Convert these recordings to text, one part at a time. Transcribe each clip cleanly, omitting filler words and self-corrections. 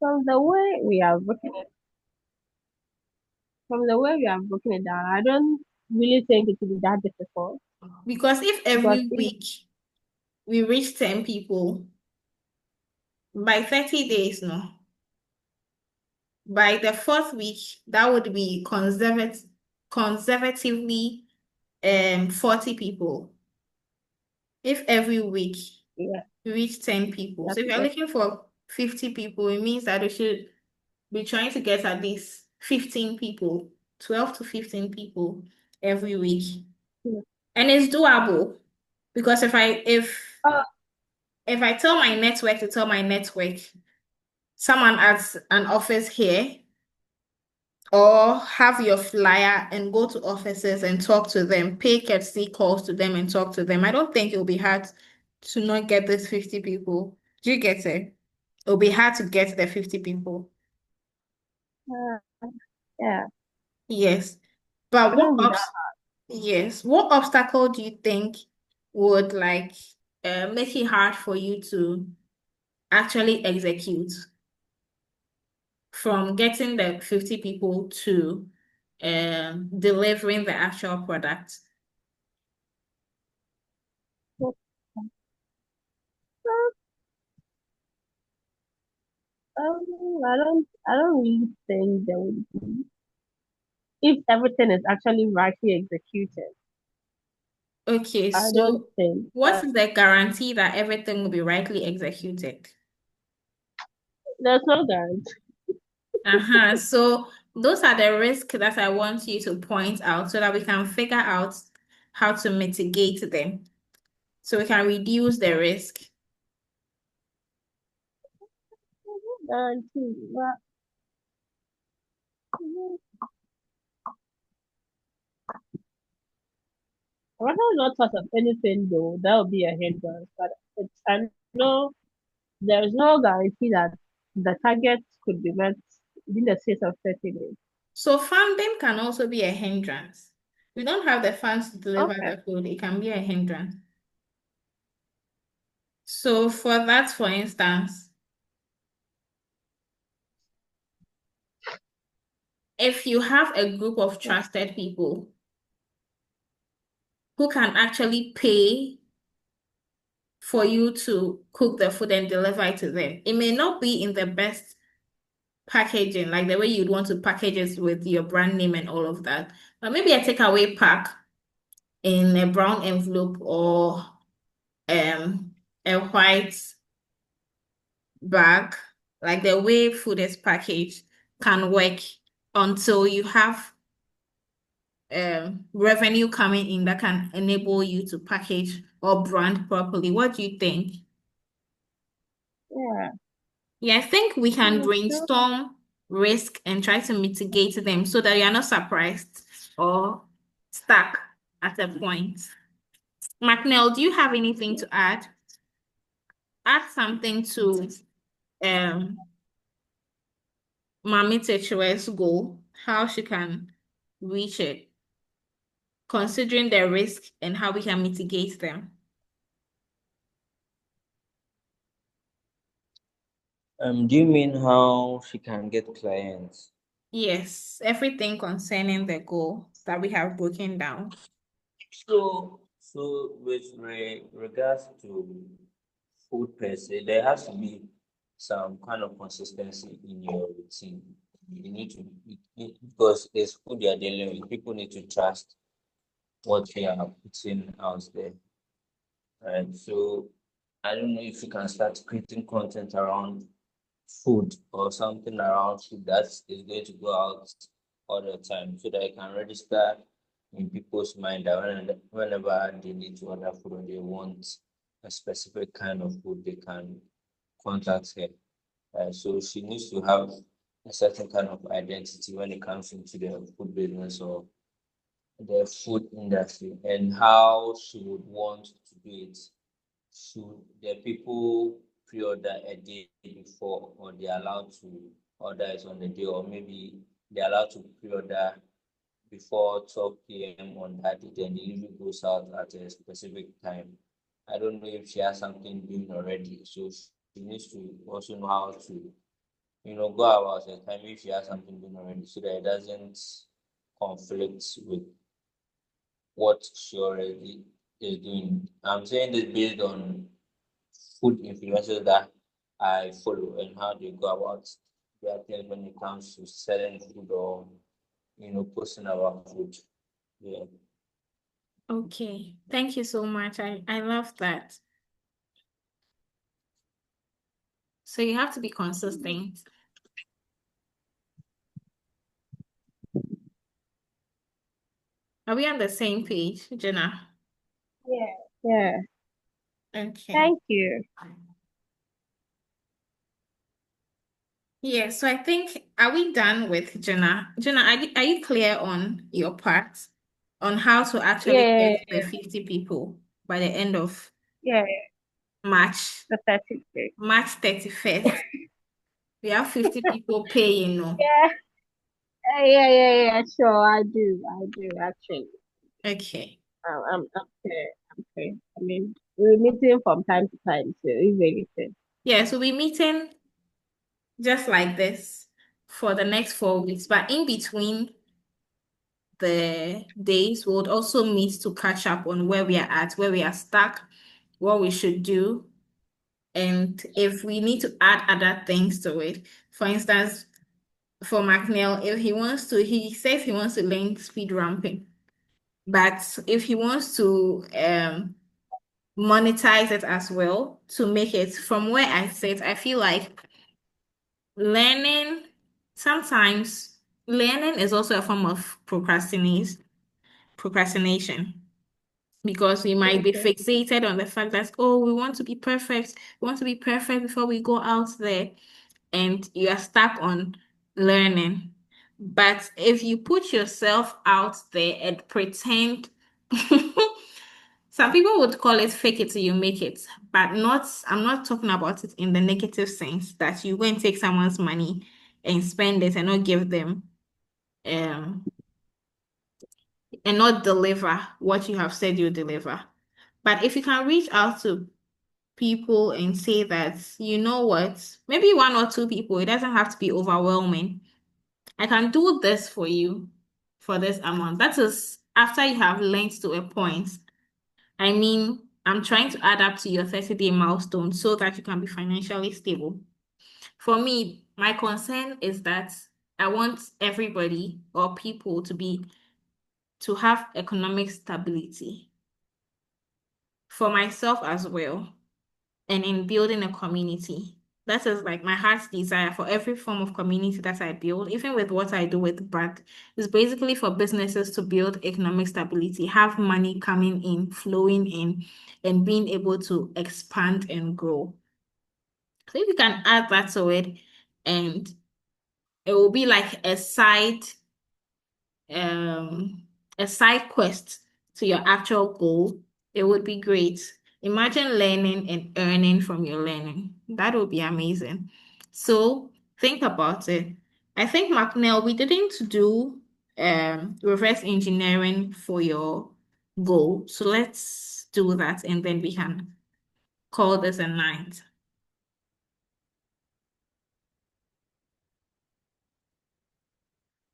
from the way we are broken it, from the way we are broken it down, I don't really think it will be that difficult. Because if Because every week we reach 10 people by 30 days, no, by the fourth week, that would be conservatively 40 people. If every week yeah, we reach 10 people. yeah, So if you're yeah, looking for 50 people, it means that we should be trying to get at least 15 people, 12 to 15 people every week. yeah. And it's doable because Oh, if I tell my network to tell my network, someone at an office here, or have your flyer and go to offices and talk to them, pay courtesy calls to them and talk to them. I don't think it'll be hard to not get these 50 people. Do you get it? It'll be hard to get the 50 people. yeah, Yes. But I don't be that. what obstacle do you think would make it hard for you to actually execute from getting the 50 people to delivering the actual product? I don't really think there would be if everything is actually rightly executed. Okay, I don't so think what is the guarantee that everything will be rightly executed? there's no guarantee. Uh-huh. So those are the risks that I want you to point out so that we can figure out how to mitigate them. So we can reduce the risk. Guarantee. Well, I rather not touch of anything though. That would be a hindrance. But I know there is no guarantee that the target could be met within the space of 30 days. So funding can also be a hindrance. We don't have the funds to deliver Okay. the food, it can be a hindrance. So for that, for instance, if you have a group of trusted people who can actually pay for you to cook the food and deliver it to them, it may not be in the best packaging, like the way you'd want to package it with your brand name and all of that, but maybe a takeaway pack in a brown envelope or um a white bag, like the way food is packaged, can work until you have revenue coming in that can enable you to package or brand properly. What do you think? Yeah. Yeah, I think we can Yeah, sure. brainstorm risk and try to mitigate them so that you're not surprised or stuck at a point. McNeil, do you have anything to add? Add something to um Mami Techue's goal, how she can reach it, considering the risk and how we can mitigate them. Do you mean how she can get clients? Yes, everything concerning the goal that we have broken down. So with regards to food per se, there has to be some kind of consistency in your routine. You need to because it's food you're dealing with. People need to trust what they are putting out there. Right. So I don't know if you can start creating content around food or something around food that is going to go out all the time so that it can register in people's mind that whenever they need to order food or they want a specific kind of food, they can contact her. So she needs to have a certain kind of identity when it comes into the food business or the food industry and how she would want to do it. Should the people pre-order a day before, or they're allowed to order it on the day, or maybe they're allowed to pre-order before 12 p.m. on that day, then delivery goes out at a specific time. I don't know if she has something doing already, so she needs to also know how to go about her time if she has something doing already so that it doesn't conflict with what she already is doing. I'm saying this based on food influencers that I follow and how they go about their things when it comes to selling food or posting about food. Yeah. Okay. Thank you so much. I love that. So you have to be consistent. Are we on the same page, Jenna? Yeah. Yeah. Okay. Thank you. Yeah, so I think, are we done with Jenna? Jenna, are you clear on your part on how to actually Yeah. get the 50 people by the end of Yeah. March, The 30th. March 31st? We have 50 people paying, no? Yeah. Yeah. Sure, I do. I do actually. Okay. I'm okay. I'm okay. I mean, we're meeting from time to time, so if anything. Yeah, so we're meeting just like this for the next 4 weeks, but in between the days, we would also meet to catch up on where we are at, where we are stuck, what we should do, and if we need to add other things to it. For instance, for McNeil, if he wants to, he says he wants to learn speed ramping, but if he wants to monetize it as well to make it from where I sit, I feel like learning sometimes learning is also a form of procrastination because we might be Okay. fixated on the fact that, oh, we want to be perfect before we go out there, and you are stuck on learning. But if you put yourself out there and pretend, some people would call it fake it till you make it, but I'm not talking about it in the negative sense that you go and take someone's money and spend it and not give them um and not deliver what you have said you deliver. But if you can reach out to people and say that, you know what, maybe one or two people, it doesn't have to be overwhelming. I can do this for you for this amount. That is after you have learned to a point. I mean, I'm trying to add up to your 30-day milestone so that you can be financially stable. For me, my concern is that I want everybody or people to have economic stability for myself as well, and in building a community. That is like my heart's desire for every form of community that I build, even with what I do with brand, is basically for businesses to build economic stability, have money coming in, flowing in, and being able to expand and grow. So if you can add that to it, and it will be like um a side quest to your actual goal, it would be great. Imagine learning and earning from your learning. That would be amazing. So think about it. I think McNeil, we didn't do reverse engineering for your goal. So let's do that and then we can call this a night.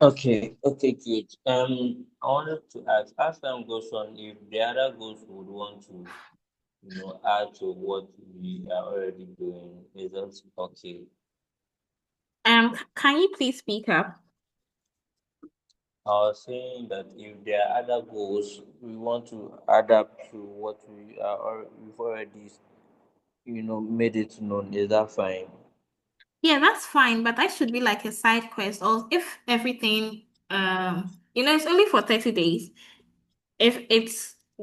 Okay, good. I wanted to ask, as time goes on, if the other ghosts would want to, add to what we are already doing, is that okay? Can you please speak up? I was saying that if there are other goals we want to adapt to what we've already, made it known, is that fine? Yeah, that's fine, but that should be like a side quest. Or if everything, it's only for 30 days. If it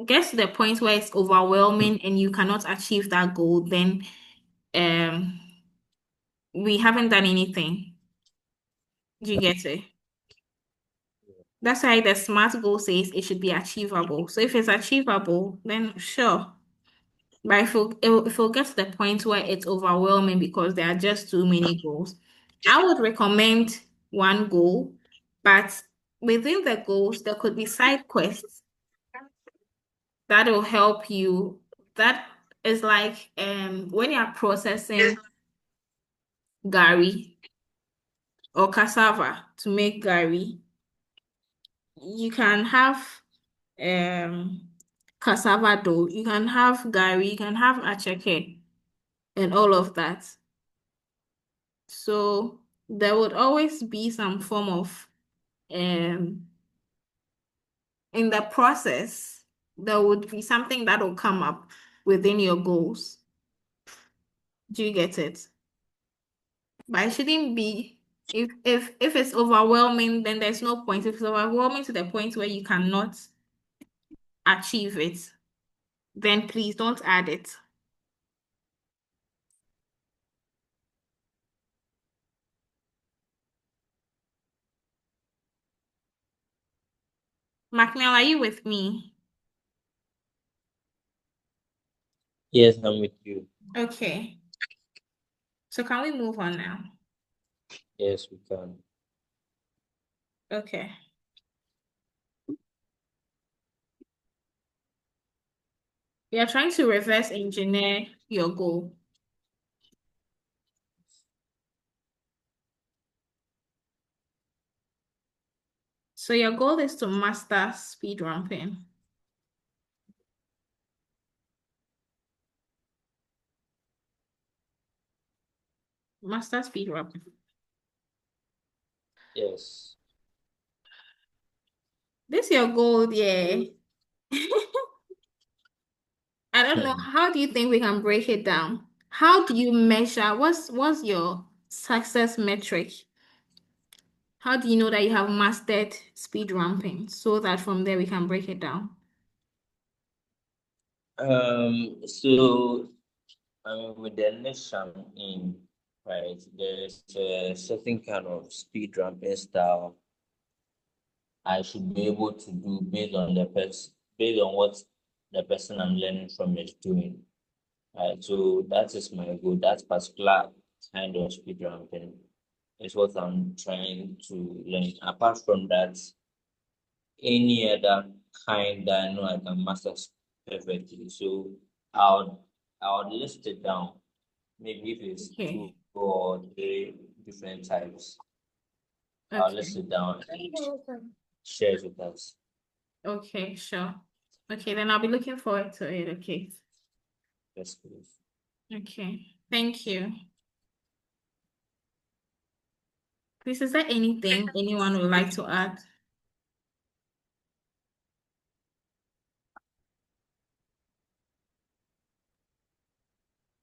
gets to the point where it's overwhelming and you cannot achieve that goal, then um, we haven't done anything. Do you get it? That's why the SMART goal says it should be achievable. So if it's achievable, then sure. But if it get to the point where it's overwhelming because there are just too many goals, I would recommend one goal, but within the goals, there could be side quests that will help you. That is like when you're processing Gary. or cassava to make gari. You can have cassava dough, you can have gari, you can have acheke and all of that. So there would always be some form of um in the process, there would be something that will come up within your goals. Do you get it? But it shouldn't be if it's overwhelming, then there's no point. If it's overwhelming to the point where you cannot achieve it, then please don't add it. Macmil, are you with me? Yes, I'm with you. Okay. So can we move on now? Yes, we can. Okay. We are trying to reverse engineer your goal. So your goal is to master speed ramping. Master speed ramping. Yes. This your goal, yeah. I don't know. How do you think we can break it down? How do you measure? What's your success metric? How do you know that you have mastered speed ramping so that from there we can break it down? So with the niche I'm in, right, there's a certain kind of speed ramping style I should be able to do based on what the person I'm learning from is doing. Right. So that is my goal. That particular kind of speed ramping is what I'm trying to learn. Apart from that, any other kind that I know I can master perfectly. So I'll I'll list it down. Maybe if it's two Okay. or three different types, I'll list Okay. it down and share it with us. Okay, sure. Okay, then I'll be looking forward to it. Okay. Yes, please. Okay. Thank you. Please, is there anything anyone would like to add?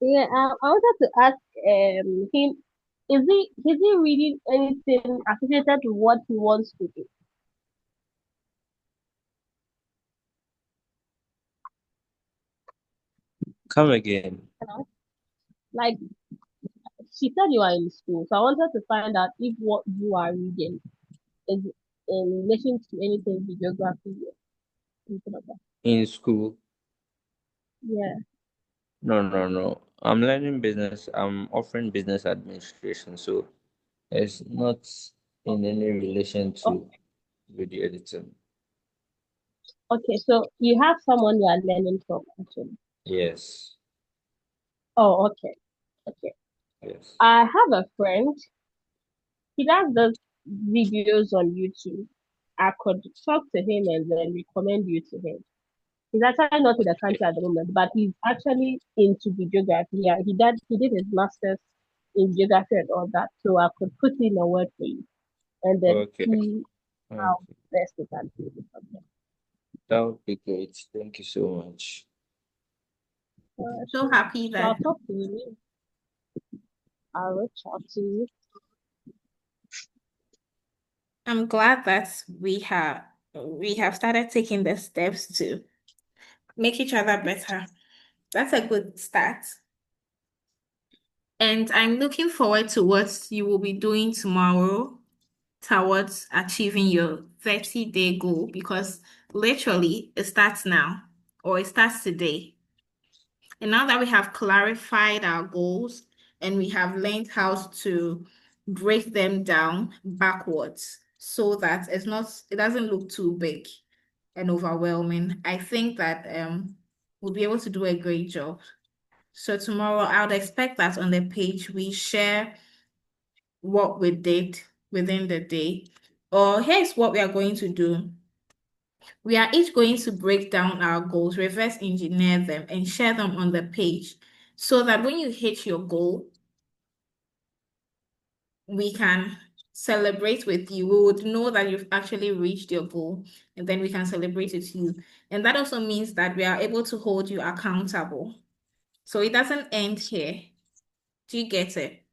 Yeah, I wanted to ask him, is he reading anything associated to what he wants to do? Come again. You know? Like she said you are in school, so I wanted to find out if what you are reading is in relation to anything videography or anything like that. In school. Yeah. No, no, no. I'm learning business. I'm offering business administration, so it's not in any relation Oh, to video editing. okay, so you have someone you are learning from actually. Yes, Oh, okay. Okay. yes. I have a friend. He does those videos on YouTube. I could talk to him and then recommend you to him. He's actually not in the country at the moment, but he's actually into videography. Yeah, he did his masters in geography and all that. So I could put in a word for you and then Okay, see how okay. best we can do it from there. That would be great. Thank you so much. So Sure. happy So I'll that talk to you. I'll reach out to you. I'm glad that we have started taking the steps to make each other better. That's a good start. And I'm looking forward to what you will be doing tomorrow towards achieving your 30-day goal because literally it starts now or it starts today. And now that we have clarified our goals and we have learned how to break them down backwards so that it doesn't look too big and overwhelming, I think that we'll be able to do a great job. So tomorrow I would expect that on the page we share what we did within the day. Or here's what we are going to do. We are each going to break down our goals, reverse engineer them, and share them on the page so that when you hit your goal, we can celebrate with you. We would know that you've actually reached your goal, and then we can celebrate with you. And that also means that we are able to hold you accountable. So it doesn't end here. Do you get it?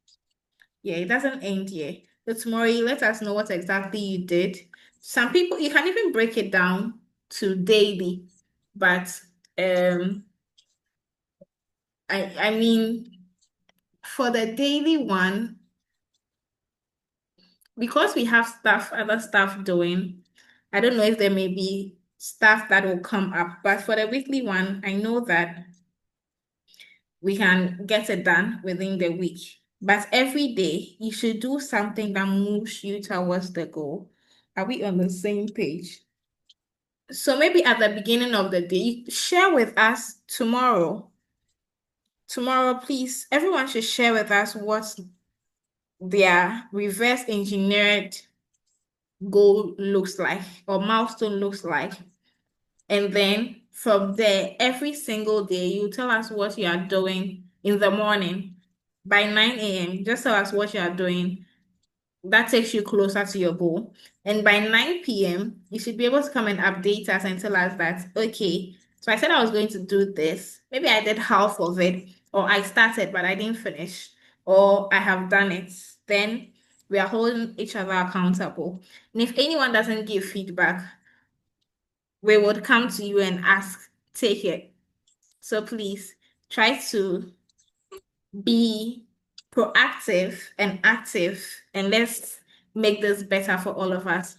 Yeah, it doesn't end here. So tomorrow you let us know what exactly you did. Some people, you can even break it down to daily, but um I mean for the daily one, because we have other stuff doing, I don't know if there may be stuff that will come up, but for the weekly one, I know that we can get it done within the week. But every day, you should do something that moves you towards the goal. Are we on the same page? So maybe at the beginning of the day, share with us tomorrow. Tomorrow, please, everyone should share with us what their reverse engineered goal looks like or milestone looks like. And then from there, every single day, you tell us what you are doing in the morning by 9 a.m. Just tell us what you are doing. That takes you closer to your goal. And by 9 p.m., you should be able to come and update us and tell us that, okay, so I said I was going to do this. Maybe I did half of it, or I started, but I didn't finish, or I have done it. Then we are holding each other accountable. And if anyone doesn't give feedback, we would come to you and ask, take it. So please try to be proactive and active, and let's make this better for all of us.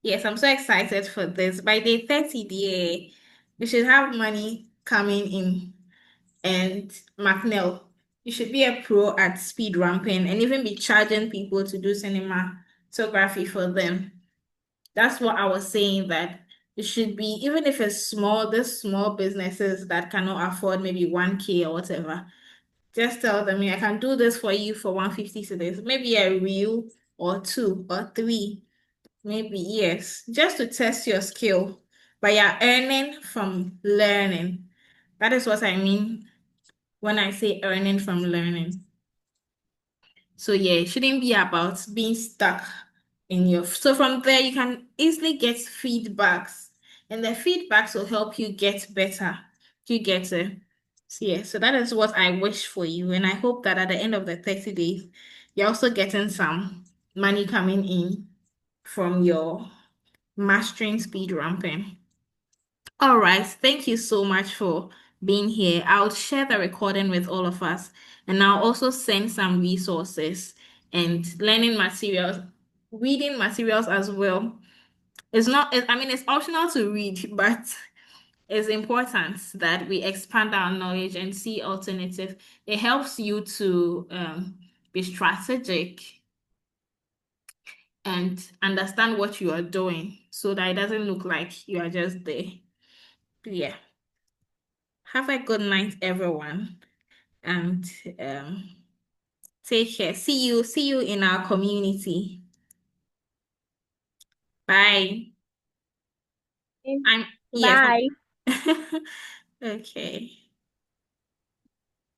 Yes, I'm so excited for this. By day 30, we should have money coming in. And McNeil, you should be a pro at speed ramping and even be charging people to do cinematography for them. That's what I was saying, that it should be, even if it's small, there's small businesses that cannot afford maybe 1K or whatever. Just tell them, I can do this for you for 150 cedis, maybe a reel or two or three, maybe, yes, just to test your skill. But you're earning from learning. That is what I mean when I say earning from learning. So yeah, it shouldn't be about being stuck in your. So from there, you can easily get feedbacks, and the feedbacks will help you get better. You get it. So yeah, so that is what I wish for you, and I hope that at the end of the 30 days, you're also getting some money coming in from your mastering speed ramping. All right, thank you so much for being here. I'll share the recording with all of us, and I'll also send some resources and learning materials, reading materials as well. It's not, I mean, it's optional to read, but it's important that we expand our knowledge and see alternative. It helps you to be strategic and understand what you are doing so that it doesn't look like you are just there. Yeah. Have a good night, everyone, and um, take care. See you in our community. Bye. I'm yes. Bye. Okay.